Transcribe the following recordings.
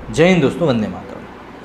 जय हिंद दोस्तों, वंदे मातरम।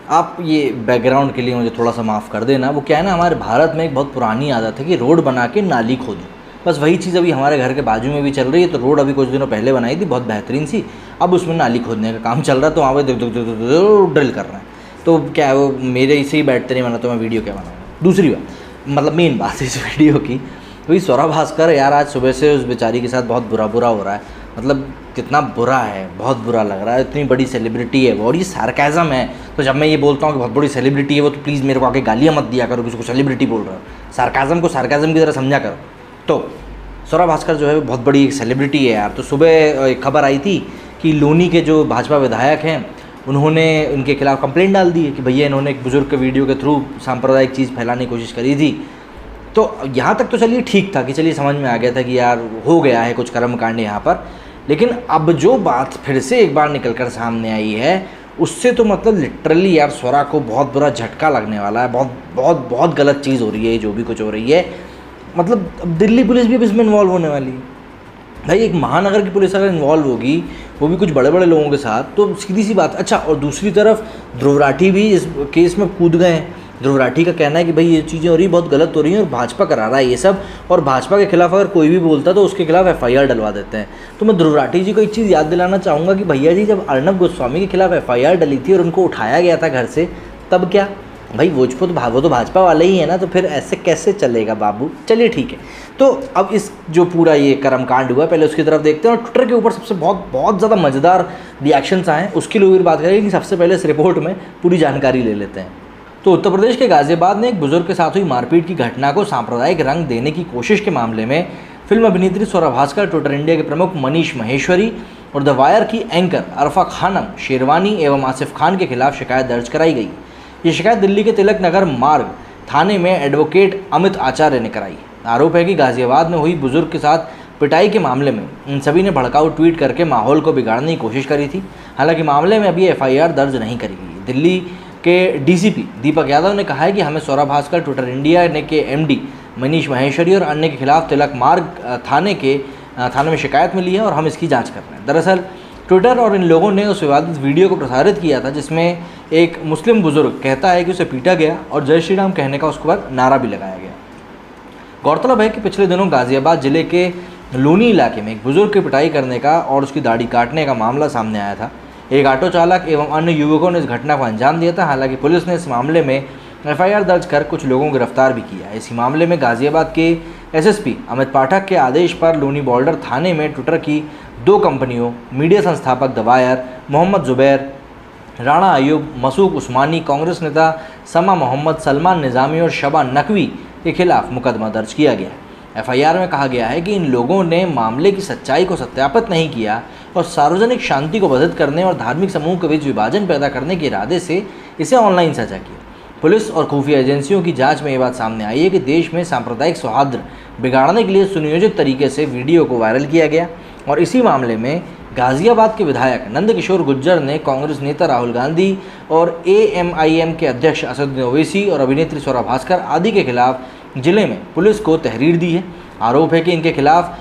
आप ये बैकग्राउंड के लिए मुझे थोड़ा सा माफ़ कर देना। वो क्या है ना, हमारे भारत में एक बहुत पुरानी आदत है कि रोड बना के नाली खोदो। बस वही चीज़ अभी हमारे घर के बाजू में भी चल रही है। तो रोड अभी कुछ दिनों पहले बनाई थी, बहुत बेहतरीन सी। अब उसमें नाली खोदने का काम चल रहा है, तो वहाँ पर ड्रिल कर रहे हैं। तो क्या है, वो मेरे इसे ही बैठते नहीं बना, तो मैं वीडियो क्या बनाऊँगा। दूसरी बात, मतलब मेन बात इस वीडियो की, वही स्वरा भास्कर यार, आज सुबह से उस बेचारी के साथ बहुत बुरा हो रहा है। मतलब कितना बुरा है, बहुत बुरा लग रहा है। इतनी बड़ी सेलिब्रिटी है वो, और ये सार्केज़म है। तो जब मैं ये बोलता हूँ कि बहुत बड़ी सेलिब्रिटी है वो, तो प्लीज़ मेरे को आके गालियाँ मत दिया करो कि उसको सेलिब्रिटी बोल रहा हो। सार्केज़म को सार्केज़म की तरह समझा करो। तो स्वरा भास्कर जो है वो बहुत बड़ी एक सेलिब्रिटी है यार। तो सुबह एक खबर आई थी कि लोनी के जो भाजपा विधायक हैं, उन्होंने उनके खिलाफ कंप्लेंट डाल दी है कि भैया इन्होंने एक बुजुर्ग के वीडियो के थ्रू सांप्रदायिक चीज़ फैलाने की कोशिश करी थी। तो यहाँ तक तो चलिए ठीक था कि चलिए समझ में आ गया था कि यार हो गया है कुछ कर्मकांड यहाँ पर। लेकिन अब जो बात फिर से एक बार निकल कर सामने आई है, उससे तो मतलब लिटरली यार स्वरा को बहुत बुरा झटका लगने वाला है। बहुत बहुत बहुत गलत चीज़ हो रही है जो भी कुछ हो रही है। मतलब अब दिल्ली पुलिस भी अब इसमें इन्वॉल्व होने वाली है। भाई एक महानगर की पुलिस अगर इन्वॉल्व होगी, वो भी कुछ बड़े बड़े लोगों के साथ, तो सीधी सी बात। अच्छा, और दूसरी तरफ ध्रुव राठी भी इस केस में कूद गए हैं। ध्रुव राठी का कहना है कि भाई ये चीज़ें हो रही बहुत गलत हो रही हैं और भाजपा करा रहा है ये सब, और भाजपा के खिलाफ अगर कोई भी बोलता तो उसके खिलाफ FIR डलवा देते हैं। तो मैं ध्रुव राठी जी को एक चीज़ याद दिलाना चाहूँगा कि भैया जी, जब अर्नब गोस्वामी के खिलाफ FIR डली थी और उनको उठाया गया था घर से, तब क्या भाई वो तो भाजपा वाले ही है ना, तो फिर ऐसे कैसे चलेगा बाबू। चलिए ठीक है। तो अब इस जो पूरा ये कर्मकांड हुआ, पहले उसकी तरफ देखते हैं। और ट्विटर के ऊपर सबसे बहुत ज़्यादा मज़ेदार रिएक्शंस आए हैं, उसकी लोग बात करेंगे। कि सबसे पहले इस रिपोर्ट में पूरी जानकारी ले लेते हैं। तो उत्तर प्रदेश के गाजियाबाद में एक बुजुर्ग के साथ हुई मारपीट की घटना को सांप्रदायिक रंग देने की कोशिश के मामले में फिल्म अभिनेत्री स्वरा भास्कर, ट्विटर इंडिया के प्रमुख मनीष महेश्वरी और द वायर की एंकर अरफा खानम शेरवानी एवं आसिफ खान के खिलाफ शिकायत दर्ज कराई गई। ये शिकायत दिल्ली के तिलक नगर मार्ग थाने में एडवोकेट अमित आचार्य ने कराई। आरोप है कि गाजियाबाद में हुई बुजुर्ग के साथ पिटाई के मामले में इन सभी ने भड़काऊ ट्वीट करके माहौल को बिगाड़ने की कोशिश करी थी। हालांकि मामले में अभी FIR दर्ज नहीं करी गई। दिल्ली के DCP दीपक यादव ने कहा है कि हमें स्वरा भास्कर, ट्विटर इंडिया के MD मनीष महेश्वरी और अन्य के खिलाफ तिलक मार्ग थाने में शिकायत मिली है और हम इसकी जांच कर रहे हैं। दरअसल ट्विटर और इन लोगों ने उस विवादित वीडियो को प्रसारित किया था जिसमें एक मुस्लिम बुजुर्ग कहता है कि उसे पीटा गया और जय श्री राम कहने का उसके बाद नारा भी लगाया गया। गौरतलब है कि पिछले दिनों गाजियाबाद जिले के लोनी इलाके में एक बुजुर्ग की पिटाई करने का और उसकी दाढ़ी काटने का मामला सामने आया था। एक ऑटो चालक एवं अन्य युवकों ने इस घटना को अंजाम दिया था। हालांकि पुलिस ने इस मामले में FIR दर्ज कर कुछ लोगों को गिरफ्तार भी किया। इसी मामले में गाजियाबाद के SSP अमित पाठक के आदेश पर लोनी बॉर्डर थाने में ट्विटर की 2 कंपनियों, मीडिया संस्थापक द वायर, मोहम्मद जुबैर, राणा अयूब, मसूक उस्मानी, कांग्रेस नेता समा मोहम्मद, सलमान निज़ामी और शबा नकवी के खिलाफ मुकदमा दर्ज किया गया है। FIR में कहा गया है कि इन लोगों ने मामले की सच्चाई को सत्यापित नहीं किया और सार्वजनिक शांति को बाधित करने और धार्मिक समूह के बीच विभाजन पैदा करने के इरादे से इसे ऑनलाइन साझा किया। पुलिस और खुफिया एजेंसियों की जांच में ये बात सामने आई है कि देश में सांप्रदायिक सौहार्द बिगाड़ने के लिए सुनियोजित तरीके से वीडियो को वायरल किया गया। और इसी मामले में गाजियाबाद के विधायक नंदकिशोर गुर्जर ने कांग्रेस नेता राहुल गांधी और AMIM के अध्यक्ष असदुद्दीन ओवैसी और अभिनेत्री स्वरा भास्कर आदि के खिलाफ जिले में पुलिस को तहरीर दी है। आरोप है कि इनके खिलाफ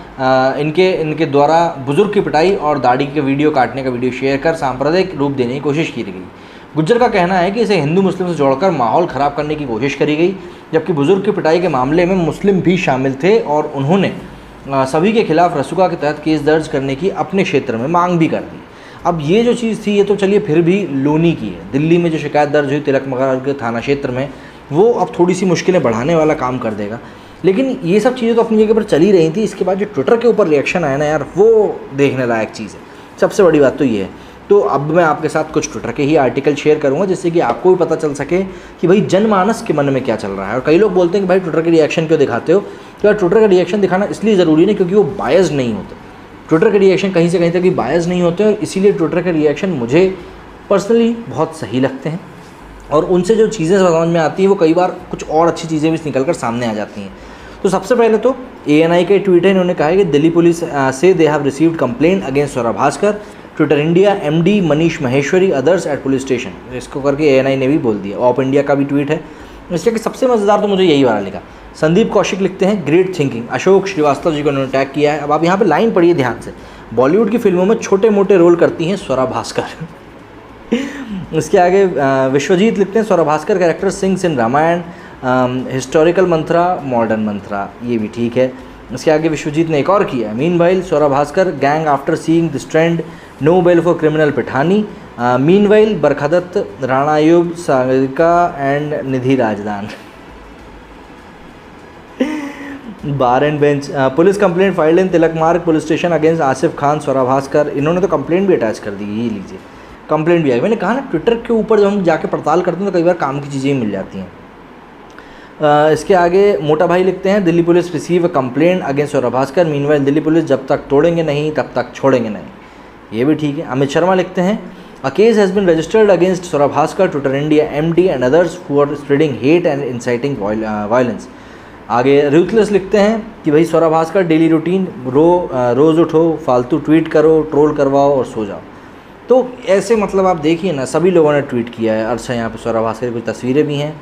इनके द्वारा बुजुर्ग की पिटाई और दाढ़ी के वीडियो काटने का वीडियो शेयर कर सांप्रदायिक रूप देने की कोशिश की गई। गुज्जर का कहना है कि इसे हिंदू मुस्लिम से जोड़कर माहौल ख़राब करने की कोशिश करी गई, जबकि बुजुर्ग की पिटाई के मामले में मुस्लिम भी शामिल थे और उन्होंने सभी के खिलाफ रसूखा के तहत केस दर्ज करने की अपने क्षेत्र में मांग भी कर दी। अब ये जो चीज़ थी ये तो चलिए फिर भी लोनी की है। दिल्ली में जो शिकायत दर्ज हुई तिलक नगर के थाना क्षेत्र में, वो अब थोड़ी सी मुश्किलें बढ़ाने वाला काम कर देगा। लेकिन ये सब चीज़ें तो अपनी जगह पर चली रही थी। इसके बाद जो ट्विटर के ऊपर रिएक्शन आया ना यार, वो देखने लायक चीज़ है। सबसे बड़ी बात तो ये है। तो अब मैं आपके साथ कुछ ट्विटर के ही आर्टिकल शेयर करूंगा जिससे कि आपको भी पता चल सके कि भाई जनमानस के मन में क्या चल रहा है। और कई लोग बोलते हैं कि भाई ट्विटर के रिएक्शन क्यों दिखाते हो। तो यार ट्विटर का रिएक्शन दिखाना इसलिए ज़रूरी नहीं क्योंकि वो बायस नहीं होते। ट्विटर के रिएक्शन कहीं से कहीं तक भी बायस नहीं होते और इसीलिए ट्विटर के रिएक्शन मुझे पर्सनली बहुत सही लगते हैं। और उनसे जो चीज़ें समझ में आती हैं वो कई बार कुछ और अच्छी चीज़ें भी निकल कर सामने आ जाती हैं। तो सबसे पहले तो ANI के ट्वीट है, इन्होंने कहा है कि दिल्ली पुलिस से they have received complaint against Swara Bhaskar, Twitter India MD Manish Maheshwari, others eight police station. इसको करके ANI ने भी बोल दिया। ऑप इंडिया का भी ट्वीट है। इसलिए कि सबसे मज़ेदार तो मुझे यही वाला लिखा। संदीप कौशिक लिखते हैं ग्रेट थिंकिंग। अशोक श्रीवास्तव जी को उन्होंने टैग किया है। अब आप यहाँ पे लाइन पढ़िए ध्यान से। बॉलीवुड की फिल्मों में छोटे मोटे रोल करती हैं स्वरा भास्कर। इसके आगे विश्वजीत लिखते हैं Saurabh Bhaskar character sings in Ramayan, historical mantra, modern mantra, ये भी ठीक है। इसके आगे विश्वजीत ने एक और किया, meanwhile Saurabh Bhaskar gang after seeing this trend, no bail for criminal Pithani, meanwhile Barkha Dutt, Rana Ayyub, Sagarika and Nidhi Razdan. Bar and bench, police complaint filed in Tilak Marg police station against Asif Khan Saurabh Bhaskar, इन्होंने तो कंप्लेंट भी अटैच कर दी, ये लीजिए कंप्लेंट भी आई। मैंने कहा ना ट्विटर के ऊपर जब हम जाके पड़ताल करते हैं तो कई बार काम की चीज़ें मिल जाती हैं। इसके आगे मोटा भाई लिखते हैं Delhi police receive a complaint against Saurabh Bhaskar, meanwhile Delhi police जब तक तोड़ेंगे नहीं तब तक छोड़ेंगे नहीं, ये भी ठीक है। अमित शर्मा लिखते हैं a case has been registered against Saurabh Bhaskar, Twitter India MD and others who are spreading hate and inciting violence. आगे रूथलेस लिखते हैं कि भाई सौरभ भास्कर डेली रूटीन, रोज़ उठो, फालतू ट्वीट करो, ट्रोल करवाओ और सो जाओ। तो ऐसे मतलब आप देखिए ना, सभी लोगों ने ट्वीट किया है। अच्छा यहाँ पे सौरभ भास्कर की कुछ तस्वीरें भी हैं,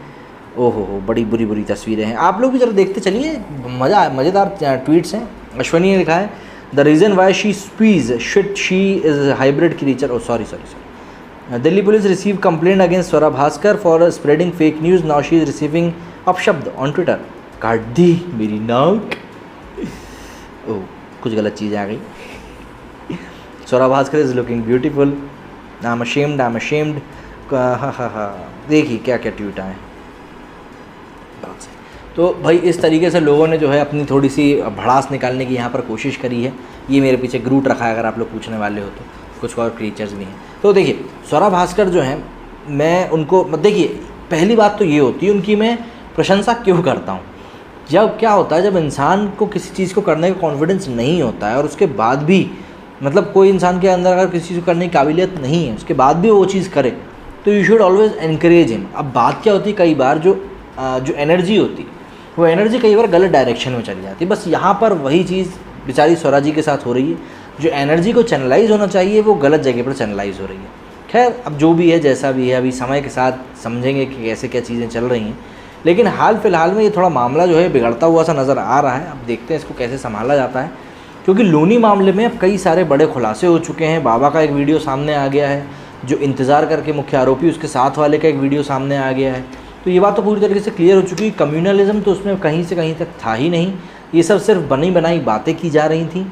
ओहो हो बड़ी बुरी तस्वीरें हैं। आप लोग भी जरा देखते चलिए, मज़ेदार ट्वीट्स हैं। अश्वनी ने लिखा है the reason why she speaks shit she is hybrid creature, oh sorry. Delhi police receive complaint against Saurabh Bhaskar for spreading fake news, now she is receiving अपशब्द ऑन ट्विटर, काट दी मेरी नाक, ओह कुछ गलत चीज़ आ गई। Saurabh Bhaskar is looking beautiful, I am ashamed, हा देखिए क्या क्या ट्वीट आए। तो भाई इस तरीके से लोगों ने जो है अपनी थोड़ी सी भड़ास निकालने की यहाँ पर कोशिश करी है। ये मेरे पीछे ग्रूट रखा है, अगर आप लोग पूछने वाले हो तो, कुछ और क्रीचर्स भी हैं। तो देखिए सौरभ भास्कर जो हैं, मैं उनको देखिए पहली बात तो ये होती है उनकी मैं प्रशंसा क्यों करता हूँ। जब क्या होता है, जब इंसान को किसी चीज़ को करने का कॉन्फिडेंस नहीं होता है और उसके बाद भी मतलब कोई इंसान के अंदर अगर किसी चीज़ को करने की काबिलियत नहीं है, उसके बाद भी वो चीज़ करे, तो you should always encourage him. अब बात क्या होती है, कई बार जो एनर्जी होती है वो एनर्जी कई बार गलत डायरेक्शन में चली जाती है। बस यहाँ पर वही चीज़ बेचारी स्वरा जी के साथ हो रही है, जो एनर्जी को चैनलाइज होना चाहिए वो गलत जगह पर चैनलाइज हो रही है। खैर अब जो भी है जैसा भी है, अभी समय के साथ समझेंगे कि कैसे क्या चीज़ें चल रही हैं। लेकिन हाल फिलहाल में ये थोड़ा मामला जो है बिगड़ता हुआ सा नज़र आ रहा है। अब देखते हैं इसको कैसे संभाला जाता है, क्योंकि लोनी मामले में अब कई सारे बड़े खुलासे हो चुके हैं। बाबा का एक वीडियो सामने आ गया है, जो इंतज़ार करके मुख्य आरोपी उसके साथ वाले का एक वीडियो सामने आ गया है। तो ये बात तो पूरी तरीके से क्लियर हो चुकी है, कम्युनलिज्म तो उसमें कहीं से कहीं तक था ही नहीं। ये सब सिर्फ बनी बनाई बातें की जा रही थी।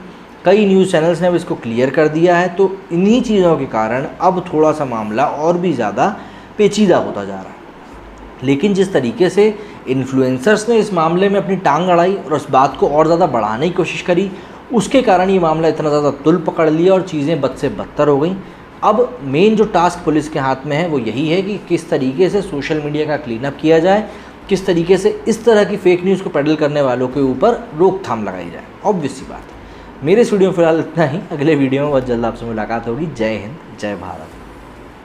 कई न्यूज़ चैनल्स ने अब इसको क्लियर कर दिया है। तो इन्हीं चीज़ों के कारण अब थोड़ा सा मामला और भी ज़्यादा पेचीदा होता जा रहा है। लेकिन जिस तरीके से इन्फ्लुएंसर्स ने इस मामले में अपनी टांग अड़ाई और उस बात को और ज़्यादा बढ़ाने की कोशिश करी, उसके कारण ये मामला इतना ज़्यादा तुल पकड़ लिया और चीज़ें बद से बदतर हो गई। अब मेन जो टास्क पुलिस के हाथ में है वो यही है कि किस तरीके से सोशल मीडिया का क्लीन अप किया जाए, किस तरीके से इस तरह की फेक न्यूज़ को पेडल करने वालों के ऊपर रोकथाम लगाई जाए। ऑब्वियस सी बात है। मेरे इस वीडियो में फिलहाल इतना ही, अगले वीडियो में बहुत जल्द आपसे मुलाकात होगी। जय हिंद, जय भारत।